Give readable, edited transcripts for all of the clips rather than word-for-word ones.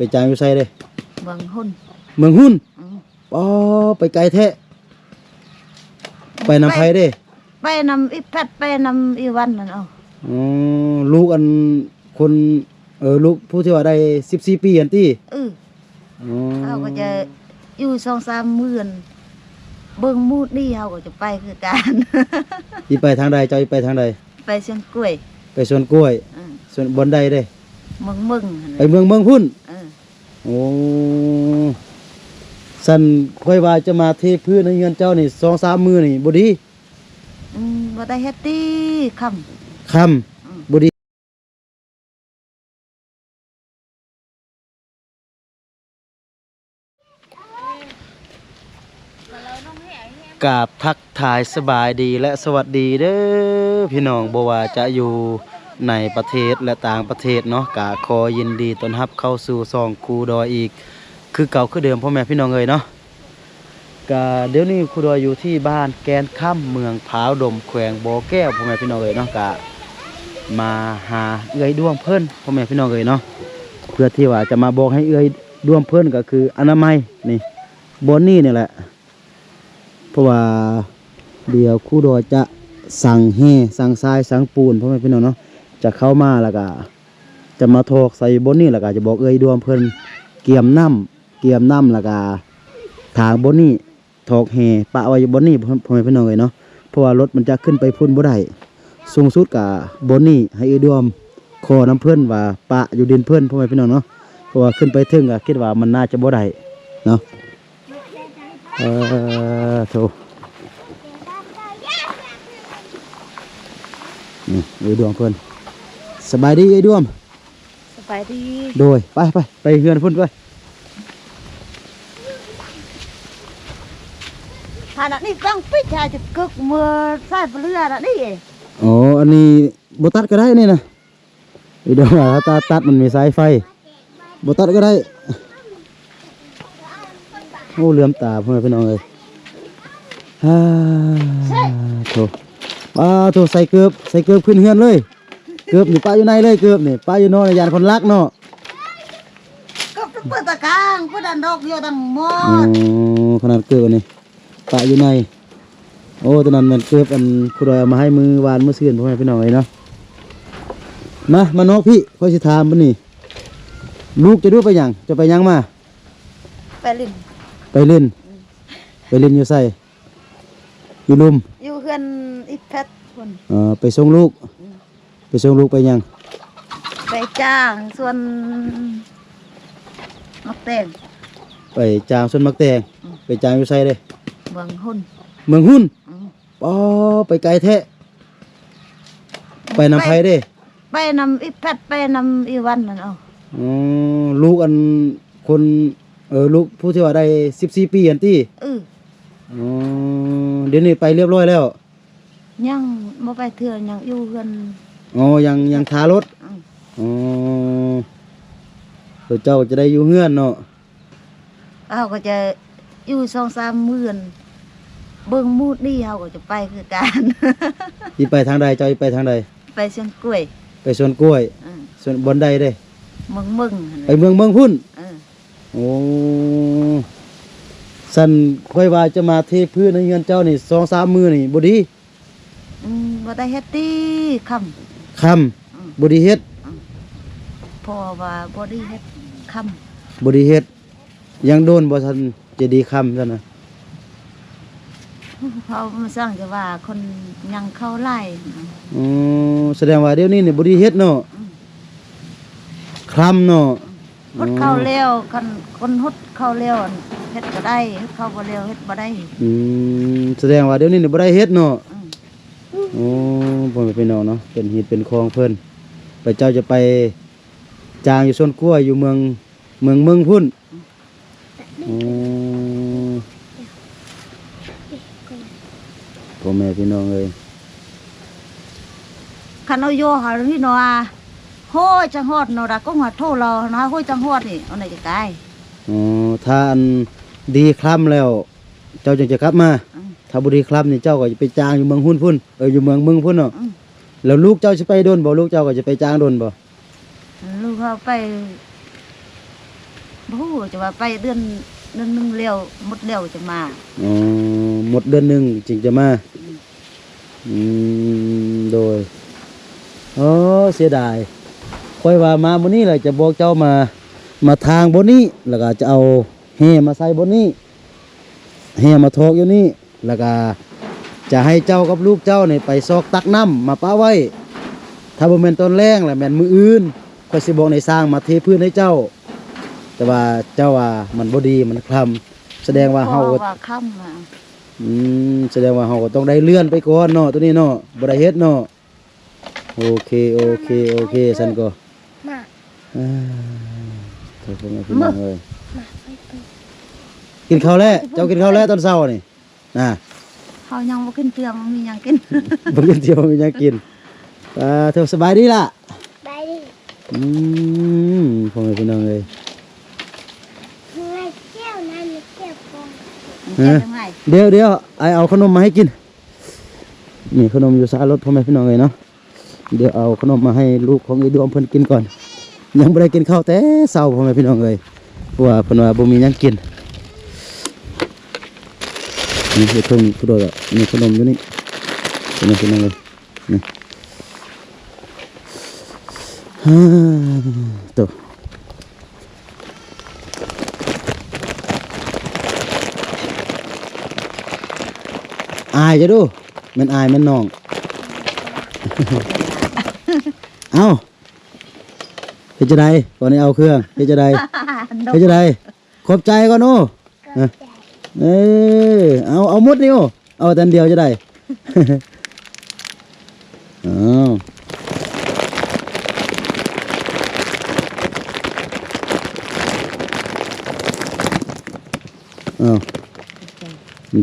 ไปจ้างอยู่ไสเด้เมืองหุ่นเมืองหุ้นอืมอ๋อไปไกลแท้ไปนำไผเด้ไปนำอีแพทไปนำอีวันนั่นเอา อ๋อลูกอันคนลูกผู้ที่ว่าได้14ปีอันติอ๋อเขาก็จะอยู่2-3 มื้อเบิ่งมูดนี่เขาก็จะไปคือกัน สิไปทางใดเจ้าสิไปทางใดไปสวนกล้วยไปสวนกล้วยอือสวนบอนใดเด้มึงไปเมืองหุ้นโอ้สั่นค่อยว่าจะมาเทพื้นในเฮือนเจ้านี่2-3มื้อนี่บ่ดีบ่ได้เฮ็ดติค่ำบ่ดีกราบทักทายสบายดีและสวัสดีเด้อพี่น้องบ่ว่าจะอยู่ในประเทศและต่างประเทศเนาะกะขอยินดีต้อนรับเข้าสู่ช่องครูดอยอีกคือเก่าคือเดิมพ่อแม่พี่น้องเอ้ยเนาะกะเดี๋ยวนี้ครูดอยอยู่ที่บ้านแกนค่ำเมืองพร้าวดมแขวงบ่อแก้วพ่อแม่พี่น้องเอ้ยเนาะกะมาหาเอื้อยดวงเพิ่นพ่อแม่พี่น้องเอ้ยเนาะเพื่อที่ว่าจะมาบอกให้เอื้อยดวงเพิ่นก็คืออนามัยนี่บ่อนนี่นี่แหละเพราะว่าเดี๋ยวครูดอยจะสั่งแห่สั่งทรายสั่งปูนพ่อแม่พี่น้องเนาะจะเข้ามาแล้วก็จะมาทอกใส่บนนี่แล้วก็จะบอกเอ้ยดวงเพิ่นเกี่ยมน้ำแล้วก็ทางบนนี่ทอกแห่ปะไว้อยู่บนนี่พ่อแม่พี่น้องเอ้ยเนาะเพราะว่ารถมันจะขึ้นไปพุ่นบ่ได้สูงสุดกับบนนี่ให้เอ้ยดวงขอน้ำเพิ่นว่าปะอยู่ดินเพิ่นพ่อแม่พี่น้องเนาะเพราะว่าขึ้นไปถึงก็คิดว่ามันน่าจะบ่ได้เนาะโธ่นี่เอ้ยดวงเพิ่นสบายดีเอ้ยดวงสบายดีโดยไปเฮือนพุ่นไปหานี่ต้องปิดชายจะกึกมือใส่เรือน่ะนี่อ๋ออันนี้บ่ตัดก็ได้นี่นะเอ้ยดวงว่าถ้าตัดมันมีสายไฟบ่ตัดก็ได้โอ้เหลื่อมตาพ่อแม่พี่น้องเอ้ยโธ่โธ่ใส่เกือบขึ้นเฮือนเลยเกือบนี่ป้าอยู่ในเลยเกือบนี่ป้าอยู่นอนยานคนรักเนาะก็เปิดตะกางเปิดดันดอกอยู่ดังหมดขนาดเกือบนี่ป้าอยู่ในโอ้ตอนนั้นมันเกือบอันครูดอยเอามาให้มือวานมือซื่นพ่อแม่พี่น้องเอ้ยเนาะมานอกพี่ค่อยสิถามบัดนี้ลูกจะดูไปหยังจะไปหยังมาไปลินไปเล่นอยู่ไสอยู่ลุมอยู่เฮือนอีแพทพุ่นไปส่งลูกไปหยังไปจ้างส่วนมักแตงไปจ้างส่วนมักแตงไปจ้างอยู่ไสเด้เมืองหุ่นอ๋อไปไกลแท้ไปนำไผเด้ไปนำอีแพทไปนำอีวันนั่นเอาลูกอันคนลูกผู้ที่ว่าได้14ปีอันติอ๋อเดี๋ยวนี้ไปเรียบร้อยแล้วยังบ่ไปเถื่อยังอยู่เฮือนอ๋อยังทารถอ๋อเจ้าจะได้อยู่เฮือนเนาะเขาก็จะอยู่2-3 มื้อเบิ่งมูดนี่เขาก็จะไปคือกัน สิไปทางใดเจ้าสิไปทางใดไปสวนกล้วยไปสวนกล้วยสวนบอนใดเด้มึงไปเมืองหุ้นโอ้สั่นค่อยว่าจะมาเทพื้นในเฮือนเจ้านี่2-3 มื้อนี่บ่ดีบ่ได้เฮ็ดติค่ำบ่ดีเฮ็ดเพราะว่าบ่ได้เฮ็ดค่ำบ่ดีเฮ็ดยังโดนบ่ทันจะดีค่ำซั่นน่ะเขามาสร้างจะว่าคนยังเข้าไล่แสดงว่าเดี๋ยวนี้นี่บ่ดีเฮ็ดเนาะค่ำเนาะฮดเข้าเร็วคนฮดเข้าเร็วเฮ็ดก็ได้เฮ็ดเข้าบ่เร็วเฮ็ดบ่ได้แสดงว่าเดี๋ยวนี้นี่บ่ได้เฮ็ดเนาะโอ้บ่เป็นเนาะเนาะเป็นฮีตเป็นคลองเพิ่นไปเจ้าจะไปจางอยู่สวนกล้วยอยู่เมืองพุ่นพ่อแม่พี่น้องเอ้ยคันเอาโยหาพี่น้อโหจังฮอดเนาะดาก็หัดโทเรานะโหจังฮอดนี่เอาไหนจะกายถ้าอันดีคล้ำแล้วเจ้าจึงจะกลับมาถ้าบ่ดีคล้ำนี่เจ้าก็จะไปจางอยู่เมืองหุ้นพุ่นอยู่เมืองมึงพุ่นเนาะแล้วลูกเจ้าสิไปโดนบ่ลูกเจ้าก็จะไปจางโดนบ่ลูกเขาไป บ่ฮู้จะว่าไปเดือนหนึงแล้วหมดแล้วจะมา อ๋อหมดเดือนหนึงจึงจะมาโดยอ๋อเสียดายค่อยว่ามาบนนี้เลยจะบอกเจ้ามาทางบนนี้แล้วก็จะเอาแห่มาใส่บนนี้แห่มาทอกอยู่นี่แล้วก็จะให้เจ้ากับลูกเจ้าเนี่ยไปซอกตักน้ำมาป้าไว้ถ้าบ่แม่นตอนแรงแหละแม่นมืออื่นค่อยสิบอกในสร้างมาเทพื้นให้เจ้า แต่ว่าเจ้าว่ามันบ่ดีมันคลำแสดงว่าเฮา พระว่าค่ำมา แสดงว่าเฮาก็ต้องได้เลื่อนไปก่อนเนาะตัวนี้เนาะบ่ได้เฮ็ดเนาะโอเคซั่นก็ มา อ่าขอบคุณพี่น้องเอ้ยกินข้าวแล้วเจ้ากินข้าวแล้วตอนเช้านี่น่ะ เฮายังบ่กินเตียงมีหยังกิน บ่กินเที่ยวมีหยังกินเธอสบายดีล่ะ ไปดิ พ่อแม่พี่น้องเอ้ย เฮ้ยเที่ยวนั่นเที่ยวกอง เจ็บยังไง เดี๋ยวไอเอาขนมมาให้กินนี่ขนมอยู่ซารถพ่อแม่พี่น้องเอ้ยเนาะเดี๋ยวเอาขนมมาให้ลูกของไอ้ดวงเพิ่นกินก่อนยังบ่ได้กินข้าวแต่เช้าพ่อแม่พี่น้องเอ้ยเพราะว่าเพิ่นว่าบ่มีหยังกินนี่คือทุ่งผู้โดดอ่ะนี่ขนมอยู่นี่พ่อแม่พี่น้องเอ้ยนี่ฮ่าตัวอายจะดูมันอายมันน้อง เอาเฮ็ดจะได้ก่อนนี้เอาเครื่องเฮ็ดจะได้เฮ็ดจะได้ขอบใจก่อนโอ้ ก็ใจ เออเอาหมดนี่โอ้เอาแต่อันเดียวจะได้ เอาเอา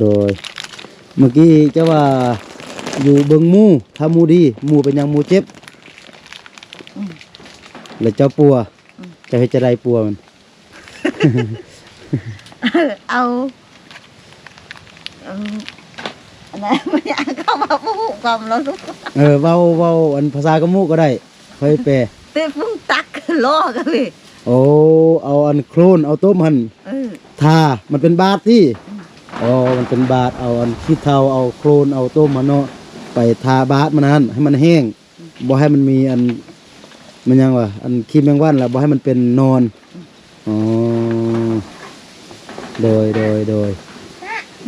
โดยเมื่อกี้เจ้าว่าอยู่เบิงหมูถ้าหมูดีหมูเป็นหยังหมูเจ็บแล้วเจ้าปัวเจะเฮ็ดจะได้ปัวมัน เอาอันนั้นไม่อยากเข้ามาพูดความแล้วลูก เว้าอันภาษากะมูก็ได้ค่อยแปล เต้พุ่งตักล้อกันเลย โอ้เอาอันโครนเอาต้มหั่น เออ ทามันเป็นบาทที่อ๋อมันเป็นบาทเอาอันขี้เถ้าเอาโครนเอาต้มมันเนาะไปทาบาทมันนั้นให้มันแห้งบ่ให้มันมีอันมันยังวะอันขี้แมงวันแล้วบ่ให้มันเป็นนอนอ๋อโดย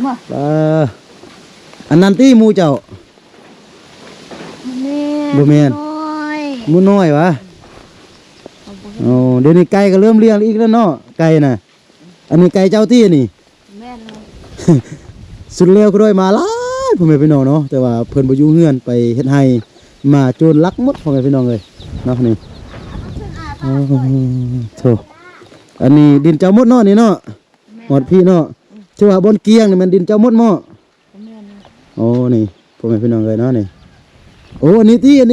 มา อันนั้นที่หมูเจ้า บ่แม่น น้อย หมูน้อยวะ เอาบ่ อ๋อเดี๋ยวนี้ไก่ก็เริ่มเลี้ยงอีกแล้วเนาะไก่น่ะอันนี้ไก่เจ้าที่นี่ แม่นเลย สุดเร็วก็ด้วยมาหลายพ่อแม่พี่น้องเนาะแต่ว่าเพิ่นบ่อยู่เฮือนไปเฮ็ดให้มาโจรลักหมดพ่อแม่พี่น้องเลยเนาะนี่โอ้โธ่อันนี้ดินเจ้าหมดเนาะนี่เนาะหมดพี่เนาะชื่อว่าบนเกียงนี่มันดินเจ้าหมดหม้อ แม่นเลย โอ้นี่พ่อแม่พี่น้องเลยเนาะนี่โอ้อันนี้ที่อัน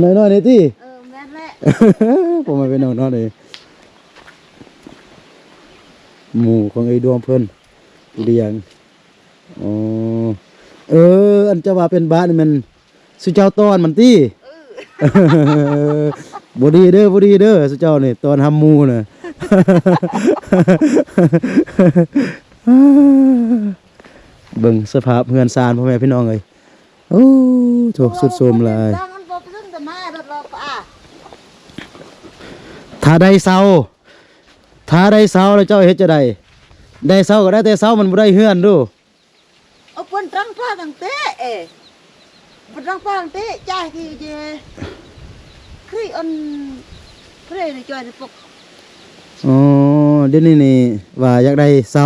น้อยๆนี่ที่ แม่นแหละ พ่อแม่พี่น้องเนาะนี่หมู่ของไอ้ดวงเพิ่นเลี้ยงอ๋ออันจะว่าเป็นบ้านนี่มันสุเจ้าตอนมันตี้ บ่ดีเด้อสุเจ้านี่ตอนทำหมูน่ะ เบิ่งสภาพเฮือนซานพ่อแม่พี่น้องเอ้ยโอ้โถสุดโทรมหลาย ตั้งมันบ่ซึ่งแต่มารถเราป่า ถ้าได้เซาแล้วเจ้าเฮ็ดจะได้เซาก็ได้แต่เซามันบ่ได้เฮือนดู เอาปนตั้งป้าตั้งเต้ปนตั้งป้าตั้งเต้จ่ายที่เจคืออันเพลในจอยในปก อ๋อเดี๋ยวนี้นี่ว่าอยากได้เซา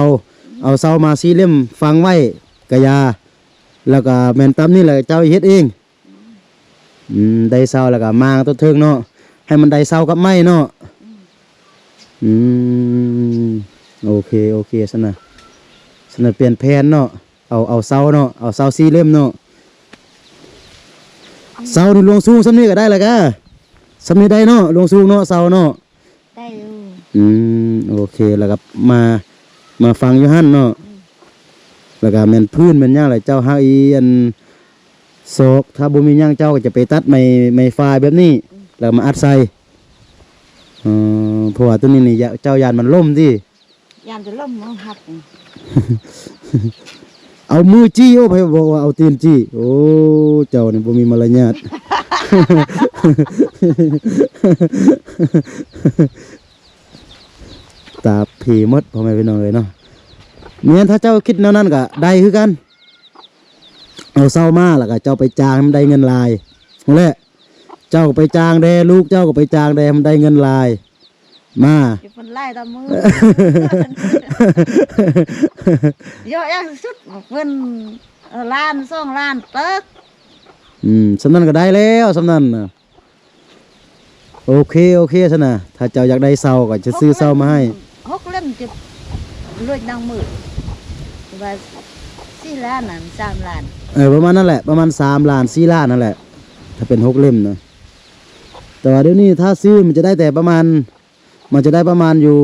เอาเซามา4เล่มฟังไว้กะยาแล้วก็แม่นตำนี่แหละเจ้าเฮ็ดเองได้เซาแล้วก็มางต้นเทิงเนาะให้มันได้เซากับไม้เนาะโอเคซั่นน่ะเปลี่ยนแผนเนาะเอาเซาเนาะเอาเซา4เล่มเนาะเซานี่ลงสูงซำนี้ก็ได้แล้วกะซำนี้ได้เนาะลงสูงเนาะเซาเนาะ ได้อยู่ โอเคแล้วก็มาฟังอยู่หั่นเนาะแล้วก็แม่นพื้นแม่นหยังแหละเจ้าหาอีอันศอกถ้าบ่มีหยังเจ้าก็จะไปตัดไม้ฟ้าแบบนี้แล้วมาอัดใส่ เพราะว่าตัวนี้นี่เจ้ายานมันล่มติ ยานจะล่มมันหัก เอามือจี้โอ้ไผบอกว่าเอาตีนจี้โอ้เจ้านี่บ่มีมารยาท ตาผีหมดพ่อแม่พี่น้องเอ้ยเนาะแม่นถ้าเจ้าคิดแนวนั้นก็ได้คือกันเอาเศร้ามาแล้วก็เจ้าไปจ้างให้มันได้เงินหลายนั่นแหละเจ้าก็ไปจ้างแด่ลูกเจ้าก็ไปจ้างแด่ให้มันได้เงินหลายมา จะเป็นไล่ตามมือเยอะแยะสุดเงินล้านสองล้านเติก สำนั้นก็ได้แล้วสำนั้นน่ะโอเคซะนะถ้าเจ้าอยากได้เศร้าก็จะซื้อเศร้ามาให้ 6 เล่มจะรวยดังมือว่า4 ล้านน่ะ3 ล้าน ประมาณนั่นแหละประมาณ3 ล้าน4 ล้านนั่นแหละถ้าเป็น6 เล่มนะแต่ว่าเดี๋ยวนี้ถ้าซื้อมันจะได้แต่ประมาณมันจะได้ประมาณอยู่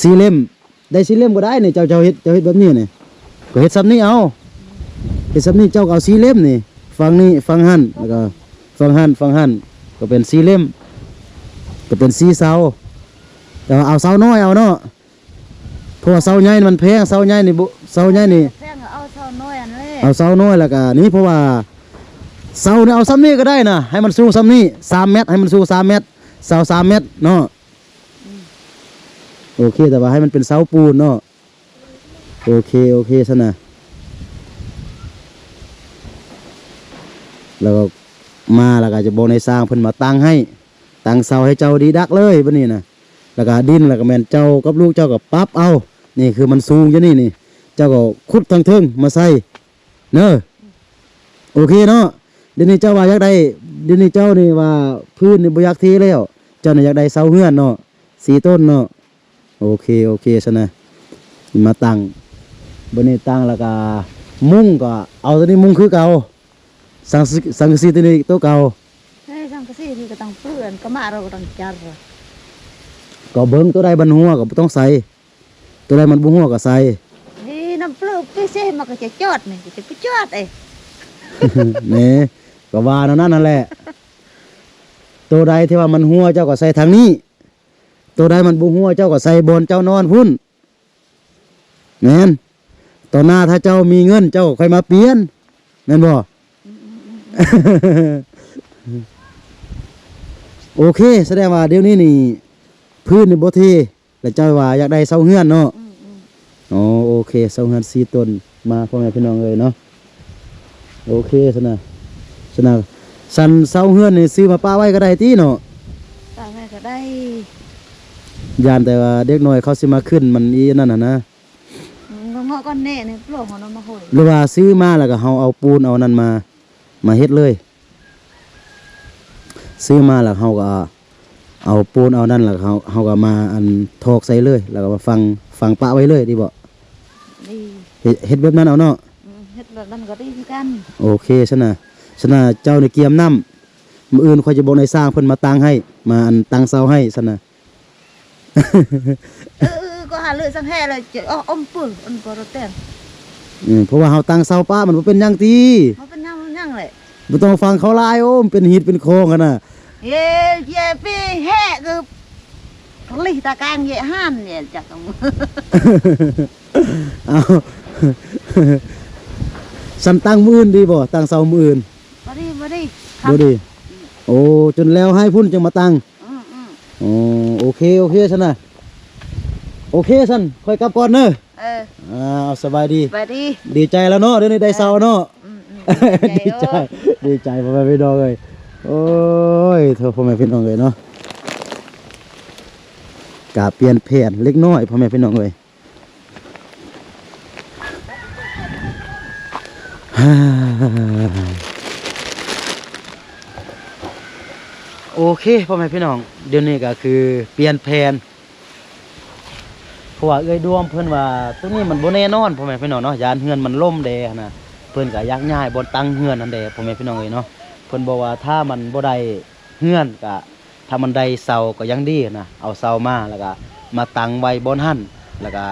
4 เล่มได้4 เล่มก็ได้นี่เจ้าเฮ็ดแบบนี้นี่ก็เฮ็ดซ้ำนี้เอาเฮ็ดซ้ำนี้เจ้าก็เอา4 เล่มนี่ฝั่งนี้ฝั่งหั่นแล้วก็ฝั่งหั่นก็เป็น4 เล่มก็เป็น4 เสาแต่ว่าเอาเสาน้อยเอาเนาะเพราะว่าเสาใหญ่มันแพงเสาใหญ่นี่เสาใหญ่นี่ แพงก็เอาเท่าน้อยอันเลย เอาเสาน้อยแล้วก็นี่เพราะว่าเสาเนี่ยเอาซ้ำนี้ก็ได้นะให้มันสูงซ้ำนี้3 เมตรให้มันสูง3 เมตรเสา3 เมตรเนาะโอเคแต่ว่าให้มันเป็นเสาปูนเนาะโอเคซะนะแล้วก็มาแล้วก็จะบอกในสร้างเพิ่นมาตั้งให้ตั้งเสาให้เจ้าดีดักเลยบัดนี้นะแล้วก็ดินแล้วก็แม่นเจ้ากับลูกเจ้าก็ปรับเอานี่คือมันสูงอยู่นี่เจ้าก็ขุดทางเทิงมาใส่เนอะโอเคเนาะเดี๋ยวนี้เจ้าว่าอยากได้เดี๋ยวนี้เจ้านี่ว่าพื้นนี่บ่อยากเทแล้วเจ้านี่อยากได้เสาเฮือนเนาะ4 ต้นเนาะโอเคซะนะมาตั้งบัดนี้ตั้งแล้วก็มุ้งก็เอาตัวนี้มุ้งคือเก่าสังกะสีตัวนี้ตัวเก่า เฮ้ยจังก็สิที่ก็ต้องเปื้อนก็มาเราก็ต้องจัด ก็เบิ่งตัวใดมันหัวก็บ่ต้องใส่ตัวใดมันบ่หัวก็ใส่ นี่น้ำเปลือกพี่เซ่มันก็จะจอดนี่จะไปจอดเอ้ นี่ก็ว่านั่นแหละตัวใดที่ว่ามันหัวเจ้าก็ใส่ทางนี้ตัวใดมันบ่หัวเจ้าก็ใส่บนเจ้านอนพุ่นแม่นตอนหน้าถ้าเจ้ามีเงินเจ้าก็ค่อยมาเปลี่ยนแม่นบ่ โอเคแสดงว่าเดี๋ยวนี้นี่พื้นนี่บ่เทแล้วเจ้าว่าอยากได้เสาเฮือนเนาะอ๋อโอเคเสาเฮือน4 ต้นมาพ่อแม่พี่น้องเอ้ยเนาะโอเคซะนะสันเสาเฮือนนี่ซื้อมาป้าไว้ก็ได้ติเนาะ ตายแม่ก็ได้ ยานแต่ว่าเด็กน้อยเขาสิมาขึ้นมันอีนั่นน่ะนะ งอก้อนเน่นี่โปรของเรามาโหย หรือว่าซื้อมาแล้วก็เฮาเอาปูนเอานั่นมาเฮ็ดเลยซื้อมาแล้วเฮาก็เอาปูนเอานั่นแล้วเฮาก็มาอันทอกใส่เลยแล้วก็มาฟังปะไว้เลยดีบ่ ดี เฮ็ดแบบนั้นเอาเนาะ เฮ็ดแบบนั้นก็ดีคือกัน โอเคซะนะเจ้านี่เกียมน้ำมื้ออื่นค่อยจะบอกนายสร้างเพิ่นมาตั้งให้มาอันตั้งเสาให้ซะนะ ก็หาเลยสังแห่เลยจะอมปื้ออันก็รถเต้น เพราะว่าเฮาตั้งเสาป้ามันบ่เป็นหยังติ มันเป็นยังเลย บ่ต้องฟังเขาหลายโอ้มนเป็นหิดเป็นโคงกันน่ะ เย่เย่พี่แห่คือลิตาการเย่ห้านเนี่ยจากตรง เอา สันตั้งมืออื่นดีบ่ตั้งเสามืออื่น บ่ดี บ่ดีโอ้จนแล้วให้พุ่นจึงมาตั้ง อืม อ๋อโอเคซั่นน่ะโอเคซั่นค่อยกลับก่อนเด้อเอาสบายดี ไปดี ดีใจแล้วเนาะเดี๋ยวนี้ได้เสาเนาะ ดีใจ ดีใจพ่อแม่พี่น้องเอ้ยโอ้ยโทษพ่อแม่พี่น้องเอ้ยเนาะกะเปลี่ยนแผนเล็กน้อยพ่อแม่พี่น้องเอ้ย โอเคพ่อแม่พี่น้องเดี๋ยวนี้ก็คือเปลี่ยนแผนเพราะว่าเอ้ยดวงเพิ่นว่าตรงนี้มันบ่แน่นอนพ่อแม่พี่น้องเนาะยานเฮือนมันล่มแดนะเพิ่นก็อยากย้ายบ่ตั้งเฮือนนั่นแดพ่อแม่พี่น้องเอ้ยเนาะเพิ่นบอกว่าถ้ามันบ่ได้เฮือนก็ถ้ามันได้เสาก็ยังดีนะเอาเสามาแล้วก็มาตั้งไว้บนหั่นแล้วก็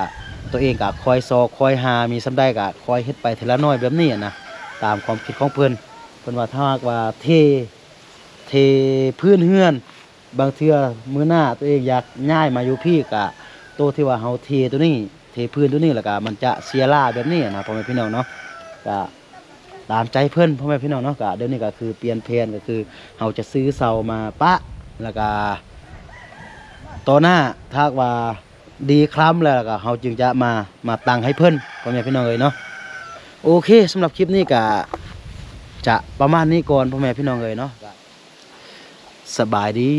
ตัวเองก็คอยซอกคอยหามีสำได้ก็คอยเฮ็ดไปทีละน้อยแบบนี้นะตามความคิดของเพิ่นว่าถ้าหากว่าเทพื้นเฮือน บางเทื่อมื้อหน้าตัวเองอยากย้ายมาอยู่พี่ก็โตวที่ว่าเฮาเทตัวนี้เทพื้นตัวนี้แล้วก็มันจะเสียล่าแบบนี้นะพ่อแม่พี่น้องเนาะก็ตามใจเพิ่นพ่อแม่พี่น้องเนาะก็เดี๋ยวนี้ก็คือเปลี่ยนแผนก็คือเฮาจะซื้อเสามาปะแล้วก็ต่อหน้าถ้าว่าดีคล้ำแล้วก็เฮาจึงจะมาตั้งให้เพิ่นพ่อแม่พี่น้องเอ้ยเนาะโอเคสำหรับคลิปนี้ก็จะประมาณนี้ก่อนพ่อแม่พี่น้องเอ้ยเนาะสบายดี